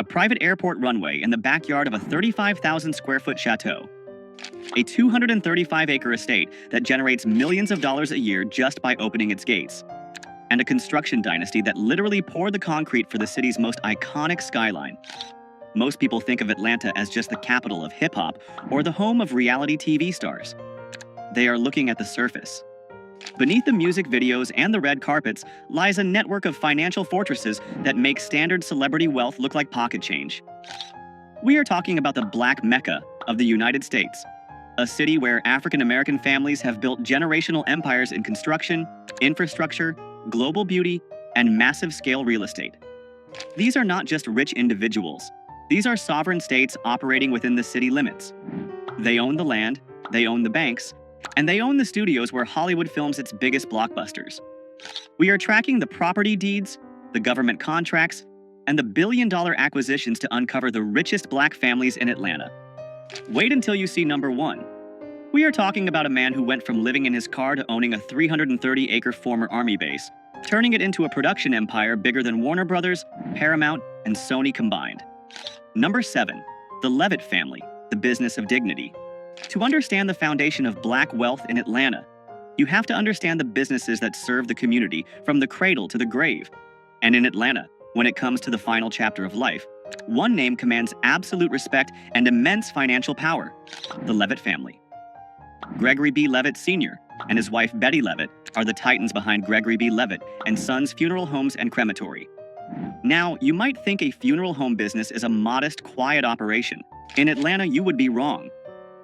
private airport runway in the backyard of a 35,000 square foot chateau, a 235-acre estate that generates millions of dollars a year just by opening its gates, and a construction dynasty that literally poured the concrete for the city's most iconic skyline. Most people think of Atlanta as just the capital of hip-hop or the home of reality TV stars. They are looking at the surface. Beneath the music videos and the red carpets lies a network of financial fortresses that make standard celebrity wealth look like pocket change. We are talking about the Black Mecca of the United States, a city where African-American families have built generational empires in construction, infrastructure, global beauty, and massive-scale real estate. These are not just rich individuals. These are sovereign states operating within the city limits. They own the land, they own the banks, and they own the studios where Hollywood films its biggest blockbusters. We are tracking the property deeds, the government contracts, and the billion-dollar acquisitions to uncover the richest black families in Atlanta. Wait until you see number one. We are talking about a man who went from living in his car to owning a 330-acre former Army base, turning it into a production empire bigger than Warner Brothers, Paramount, and Sony combined. Number 7. The Levett Family, the business of dignity. To understand the foundation of black wealth in Atlanta, you have to understand the businesses that serve the community from the cradle to the grave. And in Atlanta, when it comes to the final chapter of life, one name commands absolute respect and immense financial power: the Levett family. Gregory B. Levett Sr. and his wife Betty Levett are the titans behind Gregory B. Levett and Sons Funeral Homes and Crematory. Now, you might think a funeral home business is a modest, quiet operation. In Atlanta, you would be wrong.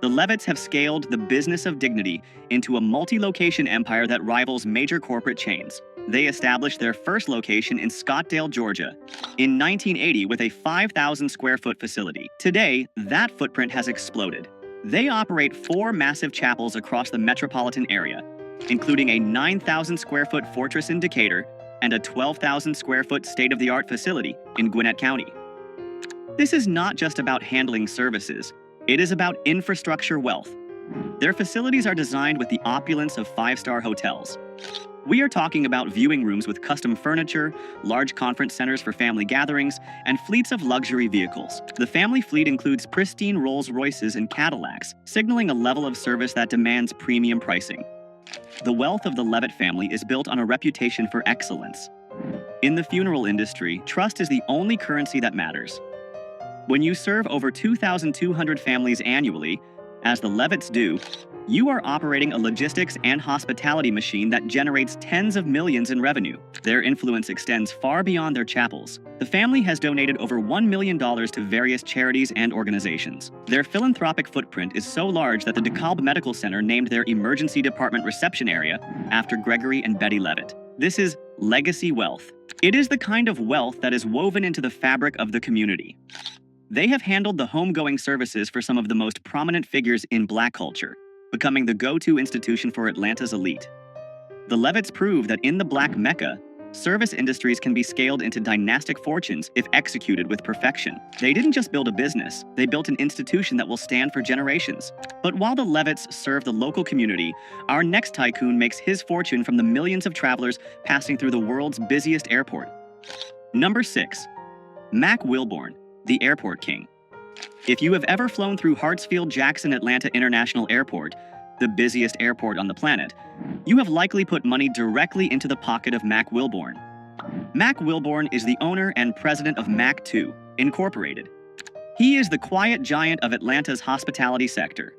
The Levetts have scaled the business of dignity into a multi-location empire that rivals major corporate chains. They established their first location in Scottsdale, Georgia, in 1980 with a 5,000 square foot facility. Today, that footprint has exploded. They operate 4 massive chapels across the metropolitan area, including a 9,000 square foot fortress in Decatur and a 12,000 square foot state-of-the-art facility in Gwinnett County. This is not just about handling services. It is about infrastructure wealth. Their facilities are designed with the opulence of 5-star hotels. We are talking about viewing rooms with custom furniture, large conference centers for family gatherings, and fleets of luxury vehicles. The family fleet includes pristine Rolls-Royces and Cadillacs, signaling a level of service that demands premium pricing. The wealth of the Levett family is built on a reputation for excellence. In the funeral industry, trust is the only currency that matters. When you serve over 2,200 families annually, as the Levetts do, you are operating a logistics and hospitality machine that generates tens of millions in revenue. Their influence extends far beyond their chapels. The family has donated over $1 million to various charities and organizations. Their philanthropic footprint is so large that the DeKalb Medical Center named their emergency department reception area after Gregory and Betty Levett. This is legacy wealth. It is the kind of wealth that is woven into the fabric of the community. They have handled the homegoing services for some of the most prominent figures in black culture, becoming the go-to institution for Atlanta's elite. The Levetts prove that in the Black Mecca, service industries can be scaled into dynastic fortunes if executed with perfection. They didn't just build a business, they built an institution that will stand for generations. But while the Levetts serve the local community, our next tycoon makes his fortune from the millions of travelers passing through the world's busiest airport. Number 6. Mack Wilbourn, the Airport King. If you have ever flown through Hartsfield-Jackson Atlanta International Airport, the busiest airport on the planet, you have likely put money directly into the pocket of Mack Wilbourn. Mack Wilbourn is the owner and president of Mack II, Incorporated. He is the quiet giant of Atlanta's hospitality sector.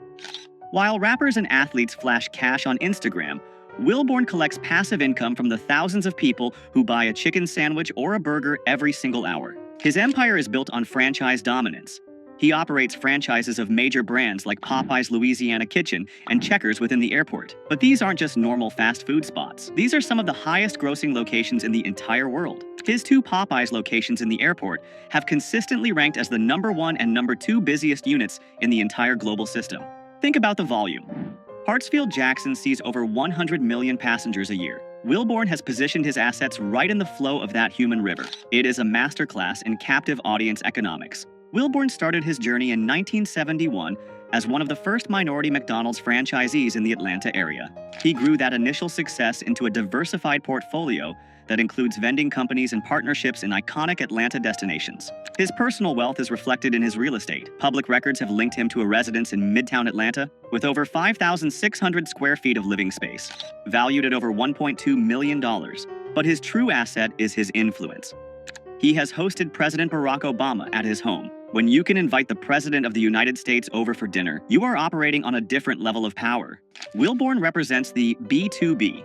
While rappers and athletes flash cash on Instagram, Wilbourn collects passive income from the thousands of people who buy a chicken sandwich or a burger every single hour. His empire is built on franchise dominance. He operates franchises of major brands like Popeyes Louisiana Kitchen and Checkers within the airport. But these aren't just normal fast food spots. These are some of the highest grossing locations in the entire world. His 2 Popeyes locations in the airport have consistently ranked as the number 1 and number 2 busiest units in the entire global system. Think about the volume. Hartsfield-Jackson sees over 100 million passengers a year. Wilbourn has positioned his assets right in the flow of that human river. It is a masterclass in captive audience economics. Wilbourn started his journey in 1971 as one of the first minority McDonald's franchisees in the Atlanta area. He grew that initial success into a diversified portfolio that includes vending companies and partnerships in iconic Atlanta destinations. His personal wealth is reflected in his real estate. Public records have linked him to a residence in Midtown Atlanta with over 5,600 square feet of living space, valued at over $1.2 million. But his true asset is his influence. He has hosted President Barack Obama at his home. When you can invite the President of the United States over for dinner, you are operating on a different level of power. Wilbourn represents the B2B,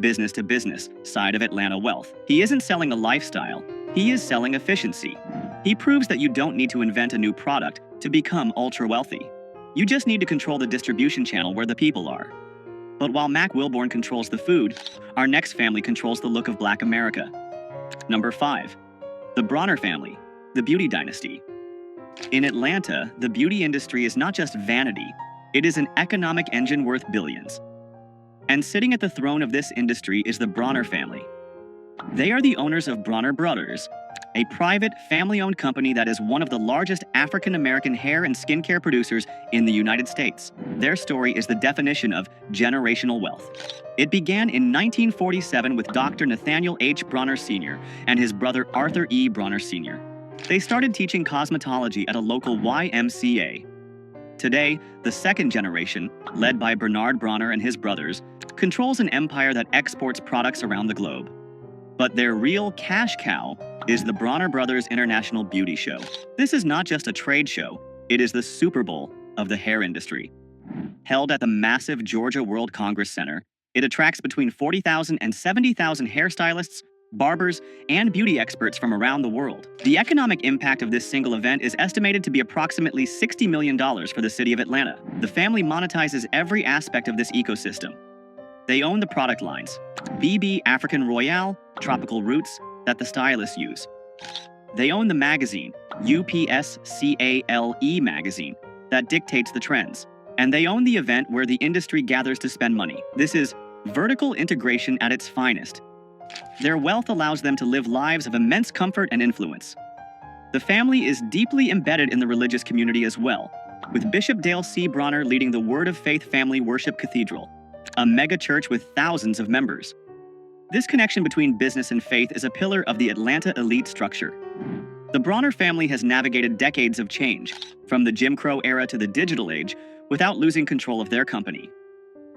business to business, side of Atlanta wealth. He isn't selling a lifestyle, he is selling efficiency. He proves that you don't need to invent a new product to become ultra wealthy. You just need to control the distribution channel where the people are. But while Mack Wilbourn controls the food, our next family controls the look of Black America. Number 5. The Bronner family, the beauty dynasty. In Atlanta, the beauty industry is not just vanity, it is an economic engine worth billions. And sitting at the throne of this industry is the Bronner family. They are the owners of Bronner Brothers, a private, family-owned company that is one of the largest African-American hair and skincare producers in the United States. Their story is the definition of generational wealth. It began in 1947 with Dr. Nathaniel H. Bronner Sr. and his brother Arthur E. Bronner Sr. They started teaching cosmetology at a local YMCA. Today, the second generation, led by Bernard Bronner and his brothers, controls an empire that exports products around the globe. But their real cash cow is the Bronner Brothers International Beauty Show. This is not just a trade show, it is the Super Bowl of the hair industry. Held at the massive Georgia World Congress Center, it attracts between 40,000 and 70,000 hairstylists, barbers, and beauty experts from around the world. The economic impact of this single event is estimated to be approximately $60 million for the city of Atlanta. The family monetizes every aspect of this ecosystem. They own the product lines, BB African Royale, Tropical Roots, that the stylists use. They own the magazine, UPSCALE magazine, that dictates the trends. And they own the event where the industry gathers to spend money. This is vertical integration at its finest. Their wealth allows them to live lives of immense comfort and influence. The family is deeply embedded in the religious community as well, with Bishop Dale C. Bronner leading the Word of Faith Family Worship Cathedral, a mega church with thousands of members. This connection between business and faith is a pillar of the Atlanta elite structure. The Bronner family has navigated decades of change, from the Jim Crow era to the digital age, without losing control of their company.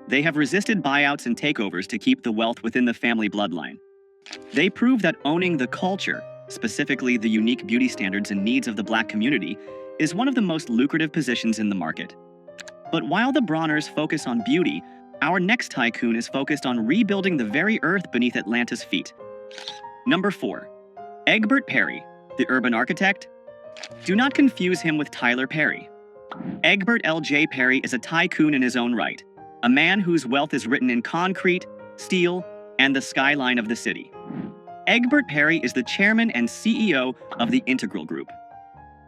They have resisted buyouts and takeovers to keep the wealth within the family bloodline. They prove that owning the culture, specifically the unique beauty standards and needs of the Black community, is one of the most lucrative positions in the market. But while the Bronners focus on beauty, our next tycoon is focused on rebuilding the very earth beneath Atlanta's feet. Number 4. Egbert Perry, the urban architect. Do not confuse him with Tyler Perry. Egbert L.J. Perry is a tycoon in his own right, a man whose wealth is written in concrete, steel, and the skyline of the city. Egbert Perry is the chairman and CEO of the Integral Group.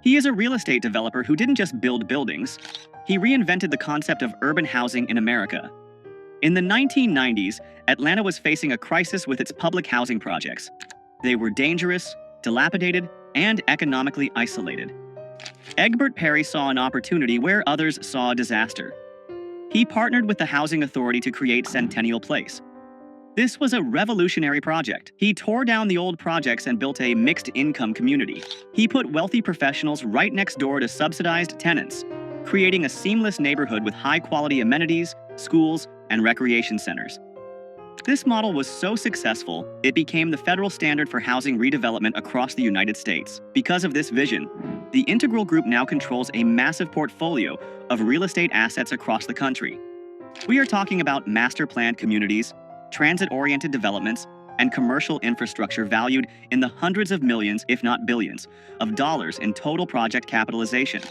He is a real estate developer who didn't just build buildings, he reinvented the concept of urban housing in America. In the 1990s, Atlanta was facing a crisis with its public housing projects. They were dangerous, dilapidated, and economically isolated. Egbert Perry saw an opportunity where others saw a disaster. He partnered with the Housing Authority to create Centennial Place. This was a revolutionary project. He tore down the old projects and built a mixed-income community. He put wealthy professionals right next door to subsidized tenants, creating a seamless neighborhood with high-quality amenities, schools, and recreation centers. This model was so successful, it became the federal standard for housing redevelopment across the United States. Because of this vision, the Integral Group now controls a massive portfolio of real estate assets across the country. We are talking about master-planned communities, transit-oriented developments, and commercial infrastructure valued in the hundreds of millions, if not billions, of dollars in total project capitalization.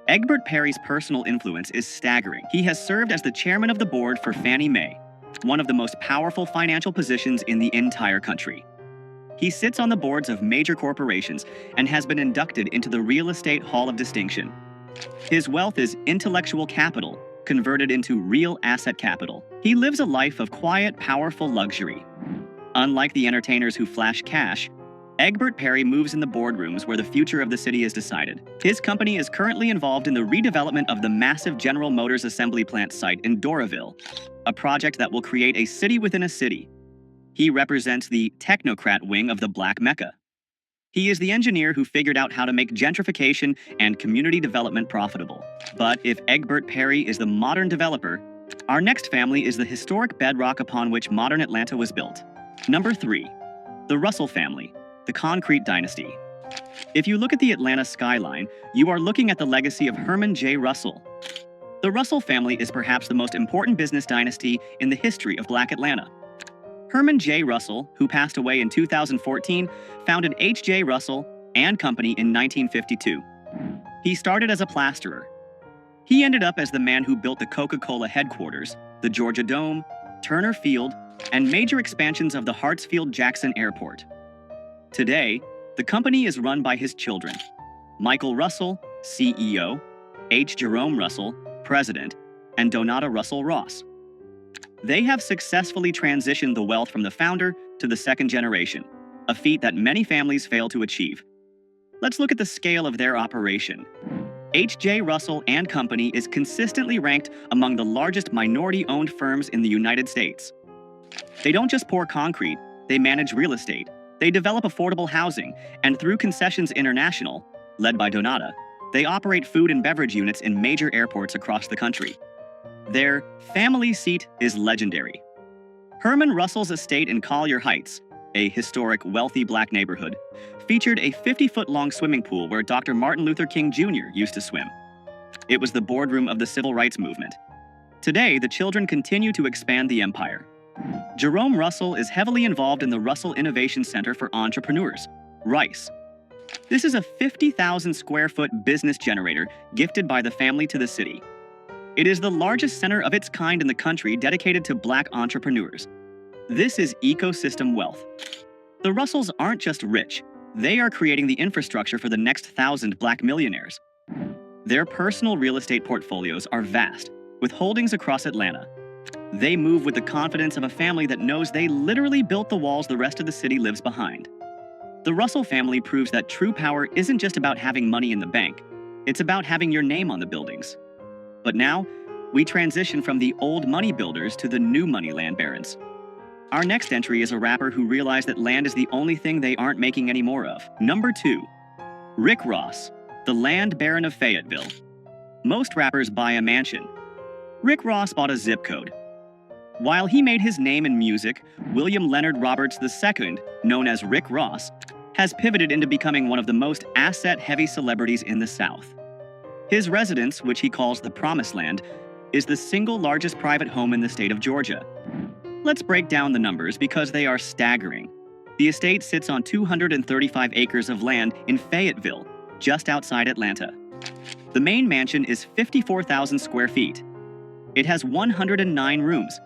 Egbert Perry's personal influence is staggering. He has served as the chairman of the board for Fannie Mae, one of the most powerful financial positions in the entire country. He sits on the boards of major corporations and has been inducted into the Real Estate Hall of Distinction. His wealth is intellectual capital, converted into real asset capital. He lives a life of quiet, powerful luxury. Unlike the entertainers who flash cash, Egbert Perry moves in the boardrooms where the future of the city is decided. His company is currently involved in the redevelopment of the massive General Motors assembly plant site in Doraville, a project that will create a city within a city. He represents the technocrat wing of the Black MECCA. He is the engineer who figured out how to make gentrification and community development profitable. But if Egbert Perry is the modern developer, our next family is the historic bedrock upon which modern Atlanta was built. Number 3. The Russell family, the concrete dynasty. If you look at the Atlanta skyline, you are looking at the legacy of Herman J. Russell. The Russell family is perhaps the most important business dynasty in the history of Black Atlanta. Herman J. Russell, who passed away in 2014, founded H.J. Russell and Company in 1952. He started as a plasterer. He ended up as the man who built the Coca-Cola headquarters, the Georgia Dome, Turner Field, and major expansions of the Hartsfield-Jackson Airport. Today, the company is run by his children, Michael Russell, CEO, H. Jerome Russell, President, and Donata Russell Ross. They have successfully transitioned the wealth from the founder to the second generation, a feat that many families fail to achieve. Let's look at the scale of their operation. H.J. Russell and Company is consistently ranked among the largest minority-owned firms in the United States. They don't just pour concrete, they manage real estate, they develop affordable housing, and through Concessions International, led by Donata, they operate food and beverage units in major airports across the country. Their family seat is legendary. Herman Russell's estate in Collier Heights, a historic, wealthy Black neighborhood, featured a 50-foot-long swimming pool where Dr. Martin Luther King Jr. used to swim. It was the boardroom of the civil rights movement. Today, the children continue to expand the empire. Jerome Russell is heavily involved in the Russell Innovation Center for Entrepreneurs, RICE. This is a 50,000 square foot business generator gifted by the family to the city. It is the largest center of its kind in the country dedicated to Black entrepreneurs. This is ecosystem wealth. The Russells aren't just rich, they are creating the infrastructure for the next 1,000 Black millionaires. Their personal real estate portfolios are vast, with holdings across Atlanta. They move with the confidence of a family that knows they literally built the walls the rest of the city lives behind. The Russell family proves that true power isn't just about having money in the bank, it's about having your name on the buildings. But now, we transition from the old money builders to the new money land barons. Our next entry is a rapper who realized that land is the only thing they aren't making any more of. Number 2. Rick Ross, the land baron of Fayetteville. Most rappers buy a mansion. Rick Ross bought a zip code. While he made his name in music, William Leonard Roberts II, known as Rick Ross, has pivoted into becoming one of the most asset-heavy celebrities in the South. His residence, which he calls the Promised Land, is the single largest private home in the state of Georgia. Let's break down the numbers because they are staggering. The estate sits on 235 acres of land in Fayetteville, just outside Atlanta. The main mansion is 54,000 square feet. It has 109 rooms.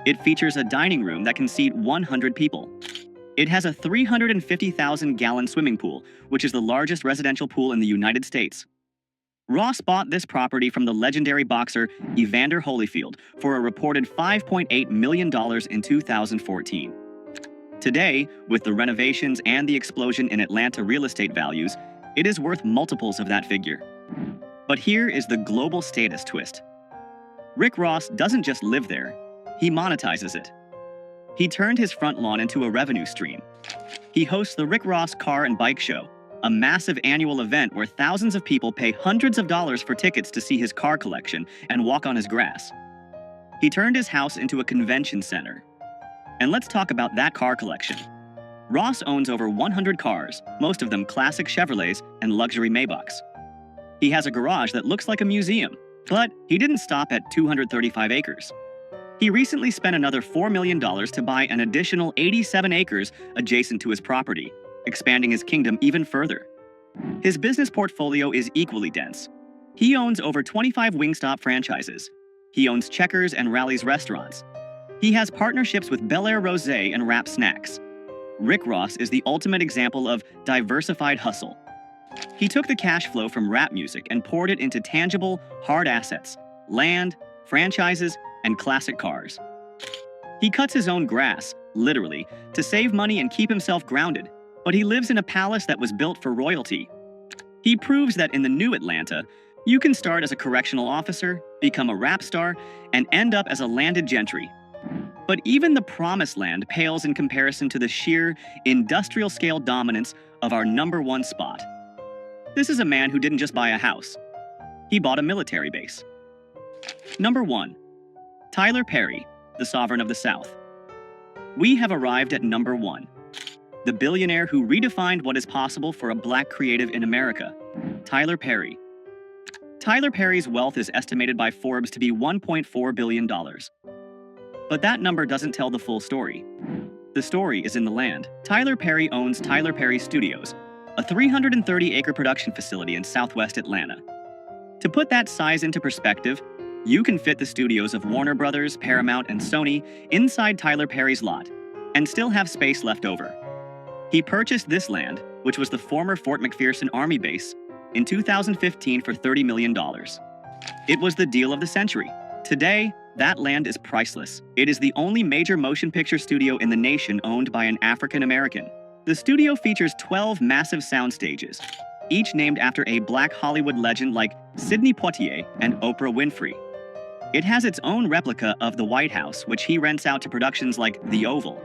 It features a dining room that can seat 100 people. It has a 350,000-gallon swimming pool, which is the largest residential pool in the United States. Ross bought this property from the legendary boxer Evander Holyfield for a reported $5.8 million in 2014. Today, with the renovations and the explosion in Atlanta real estate values, it is worth multiples of that figure. But here is the global status twist. Rick Ross doesn't just live there, he monetizes it. He turned his front lawn into a revenue stream. He hosts the Rick Ross Car and Bike Show, a massive annual event where thousands of people pay hundreds of dollars for tickets to see his car collection and walk on his grass. He turned his house into a convention center. And let's talk about that car collection. Ross owns over 100 cars, most of them classic Chevrolets and luxury Maybachs. He has a garage that looks like a museum, but he didn't stop at 235 acres. He recently spent another $4 million to buy an additional 87 acres adjacent to his property, expanding his kingdom even further. His business portfolio is equally dense. He owns over 25 Wingstop franchises. He owns Checkers and Rally's restaurants. He has partnerships with Bel Air Rosé and Rap Snacks. Rick Ross is the ultimate example of diversified hustle. He took the cash flow from rap music and poured it into tangible, hard assets, land, franchises, and classic cars. He cuts his own grass, literally, to save money and keep himself grounded, but he lives in a palace that was built for royalty. He proves that in the new Atlanta, you can start as a correctional officer, become a rap star, and end up as a landed gentry. But even the promised land pales in comparison to the sheer industrial-scale dominance of our #1 spot. This is a man who didn't just buy a house. He bought a military base. Number 1. Tyler Perry, the sovereign of the South. We have arrived at number 1. The billionaire who redefined what is possible for a black creative in America, Tyler Perry. Tyler Perry's wealth is estimated by Forbes to be $1.4 billion. But that number doesn't tell the full story. The story is in the land. Tyler Perry owns Tyler Perry Studios, a 330-acre production facility in southwest Atlanta. To put that size into perspective, you can fit the studios of Warner Brothers, Paramount, and Sony inside Tyler Perry's lot, and still have space left over. He purchased this land, which was the former Fort McPherson Army base, in 2015 for $30 million. It was the deal of the century. Today, that land is priceless. It is the only major motion picture studio in the nation owned by an African American. The studio features 12 massive sound stages, each named after a black Hollywood legend like Sidney Poitier and Oprah Winfrey. It has its own replica of the White House, which he rents out to productions like The Oval.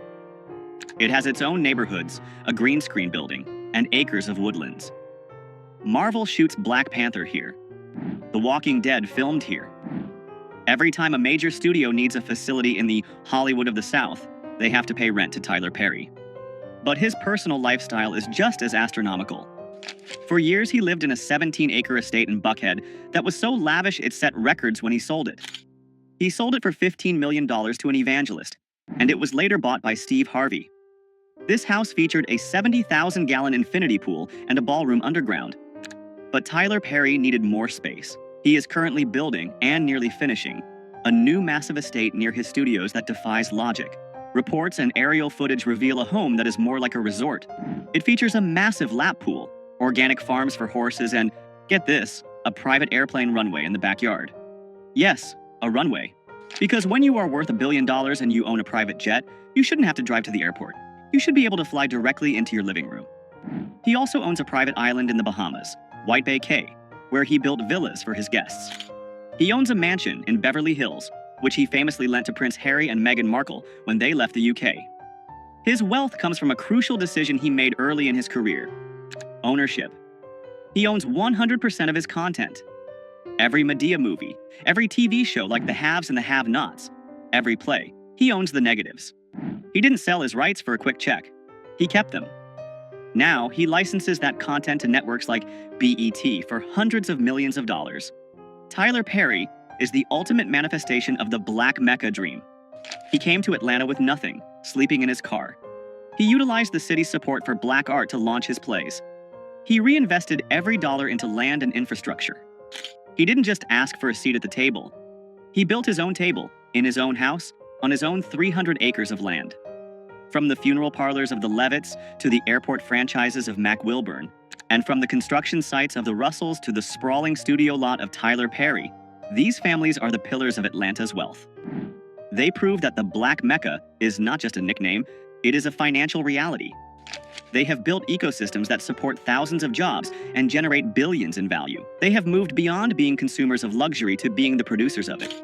It has its own neighborhoods, a green screen building, and acres of woodlands. Marvel shoots Black Panther here. The Walking Dead filmed here. Every time a major studio needs a facility in the Hollywood of the South, they have to pay rent to Tyler Perry. But his personal lifestyle is just as astronomical. For years, he lived in a 17-acre estate in Buckhead that was so lavish it set records when he sold it. He sold it for $15 million to an evangelist, and it was later bought by Steve Harvey. This house featured a 70,000-gallon infinity pool and a ballroom underground. But Tyler Perry needed more space. He is currently building, and nearly finishing, a new massive estate near his studios that defies logic. Reports and aerial footage reveal a home that is more like a resort. It features a massive lap pool, organic farms for horses, and, get this, a private airplane runway in the backyard. Yes, a runway. Because when you are worth $1 billion and you own a private jet, you shouldn't have to drive to the airport. You should be able to fly directly into your living room. He also owns a private island in the Bahamas, White Bay Cay, where he built villas for his guests. He owns a mansion in Beverly Hills, which he famously lent to Prince Harry and Meghan Markle when they left the UK. His wealth comes from a crucial decision he made early in his career: ownership. He owns 100% of his content. Every Medea movie, every TV show like The Haves and the Have-Nots, every play, he owns the negatives. He didn't sell his rights for a quick check. He kept them. Now, he licenses that content to networks like BET for hundreds of millions of dollars. Tyler Perry is the ultimate manifestation of the Black Mecca dream. He came to Atlanta with nothing, sleeping in his car. He utilized the city's support for black art to launch his plays. He reinvested every dollar into land and infrastructure. He didn't just ask for a seat at the table. He built his own table, in his own house, on his own 300 acres of land. From the funeral parlors of the Levetts to the airport franchises of Mack Wilbourn, and from the construction sites of the Russells to the sprawling studio lot of Tyler Perry, these families are the pillars of Atlanta's wealth. They prove that the Black Mecca is not just a nickname, it is a financial reality. They have built ecosystems that support thousands of jobs and generate billions in value. They have moved beyond being consumers of luxury to being the producers of it.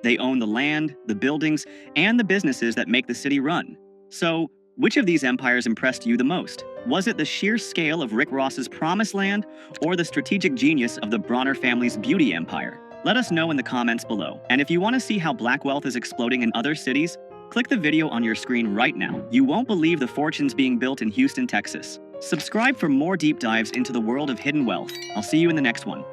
They own the land, the buildings, and the businesses that make the city run. So, which of these empires impressed you the most? Was it the sheer scale of Rick Ross's Promised Land or the strategic genius of the Bronner family's beauty empire? Let us know in the comments below. And if you want to see how black wealth is exploding in other cities, click the video on your screen right now. You won't believe the fortunes being built in Houston, Texas. Subscribe for more deep dives into the world of hidden wealth. I'll see you in the next one.